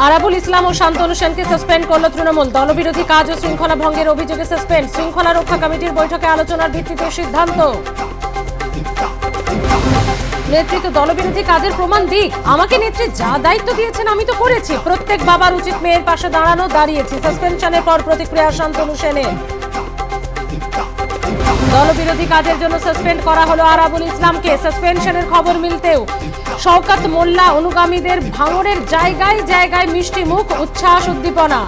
আরাবুল ইসলাম ও শান্তনু সেনকে সাসপেন্ড করল তৃণমূল। দলবিরোধী কাজ ও শৃঙ্খলা ভঙ্গের অভিযোগে সাসপেন্ড। শৃঙ্খলা রক্ষা কমিটির বৈঠকে আলোচনার ভিত্তিতে সিদ্ধান্ত। নেতৃত্ব দলবিরোধী কাজের প্রমাণ দিক। আমাকে নেত্রী যা দায়িত্ব দিয়েছেন আমি তো করেছি। প্রত্যেক বাবার উচিত মেয়ের পাশে দাঁড়িয়েছি। সাসপেনশনের পর প্রতিক্রিয়া শান্তনু সেনের। দলবিরোধী কাজের জন্য সাসপেন্ড করা হলো আরাবুল ইসলামকে। সাসপেনশনের খবর মিলতেও শওকত মোল্লা অনুগামীদের ভাঙড়ের জায়গায় জায়গায় মিষ্টি মুখ, উচ্ছ্বাস, উদ্দীপনা।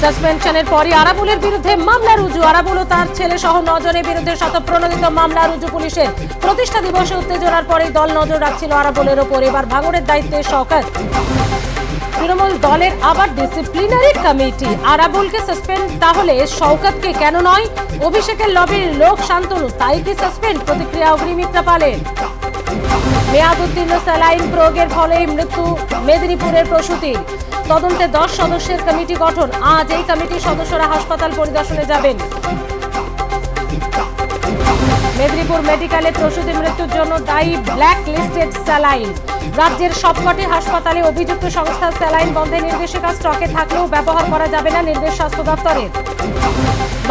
সাসপেনশনের পরই আরাবুলের বিরুদ্ধে মামলা রুজু। আরাবুল ও তার ছেলে সহ 9 জনের বিরুদ্ধে শতপ্রণোদিত মামলা রুজু পুলিশের। প্রতিষ্ঠা দিবসে উত্তেজনার পরেই দল নজর রাখছিল আরাবুলের ওপর। এবার ভাঙড়ের দায়িত্বে শওকত। তৃণমূল দলের আবার ডিসিপ্লিনারি কমিটি। আরাবুলকে সাসপেন্ড, তাহলে শওকতকে কেন নয়? অভিষেকের লবির লোক শান্তনু, তাই কি সাসপেন্ড? প্রতিক্রিয়া অগ্নিমিত্রা পালের। মেয়াদ উত্তীর্ণ স্যালাইন প্রয়োগের ফলেই মৃত্যু মেদিনীপুরের প্রসূতির। তদন্তে 10 সদস্যের কমিটি গঠন। আজ এই কমিটির সদস্যরা হাসপাতাল পরিদর্শনে যাবেন। মেদিনীপুর মেডিকেলে প্রসূতি মৃত্যুর জন্য দায়ী ব্ল্যাক লিস্টেড স্যালাইন। রাজ্যের সবকটি হাসপাতালে অভিযুক্ত সংস্থার স্যালাইন বন্ধের নির্দেশিকা স্টকে থাকলেও ব্যবহার করা যাবে না, নির্দেশ স্বাস্থ্য দপ্তরের।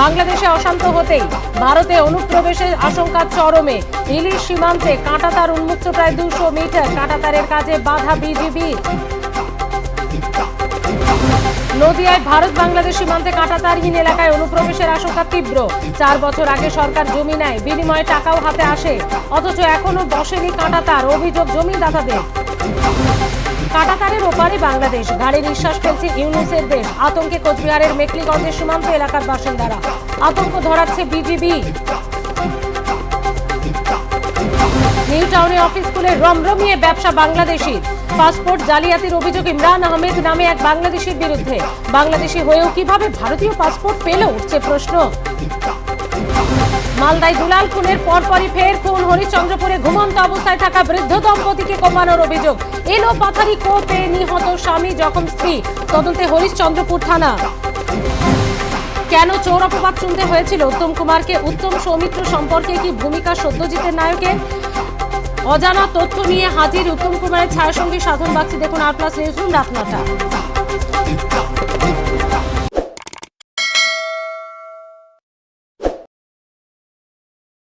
বাংলাদেশে অশান্ত হতেই ভারতে অনুপ্রবেশের আশঙ্কা চরমে। হিলি সীমান্তে কাঁটাতার উন্মুক্ত প্রায় 200 মিটার। কাঁটাতারের কাজে বাধা বিজিবি। নদিয়ায় ভারত বাংলাদেশ সীমান্তে কাঁটাতারহীন এলাকায় অনুপ্রবেশের আশঙ্কা তীব্র। 4 বছর আগে সরকার জমি নেয়, বিনিময়ে টাকাও হাতে আসে, অথচ এখনো বসেনি কাঁটাতার। অভিযোগ জমিদাতাদের। কাঁটাতারের ওপারে বাংলাদেশ, ঘাড়ে নিঃশ্বাস ফেলছে ইউনুসের দেশ। আতঙ্কে কোচবিহারের মেকলিগঞ্জের সীমান্ত এলাকার বাসিন্দারা। আতঙ্ক ধরাচ্ছে বিজিবি। নিউ টাউনে অফিস খুলে রমরমিয়ে ব্যবসা বাংলাদেশির। পাসপোর্ট জালিয়াতির অভিযোগ ইমরান আহমেদ নামে এক বাংলাদেশির বিরুদ্ধে। বাংলাদেশি হয়েও কিভাবে ভারতীয় পাসপোর্ট পেল, উঠছে প্রশ্ন। মালদায় দুলাল খুনের পরপরই ফের খুন। হরিশ্চন্দ্রপুরে ঘুমন্ত অবস্থায় থাকা বৃদ্ধ দম্পতিকে কোপানোর অভিযোগ। এলো পাথারি কোপে নিহত স্বামী, জখম স্ত্রী। তদন্তে হরিশ্চন্দ্রপুর থানা। কেন চোর অপবাদ শুনতে হয়েছিল উত্তম কুমারকে? উত্তম সৌমিত্র সম্পর্কে কি ভূমিকা সত্যজিতের নায়কের? অজানা তথ্য নিয়ে হাজির উত্তম কুমারের ছায়াসঙ্গী সাধন বাগচি। দেখুন আর প্লাস নিউজরুম রাত 9টা।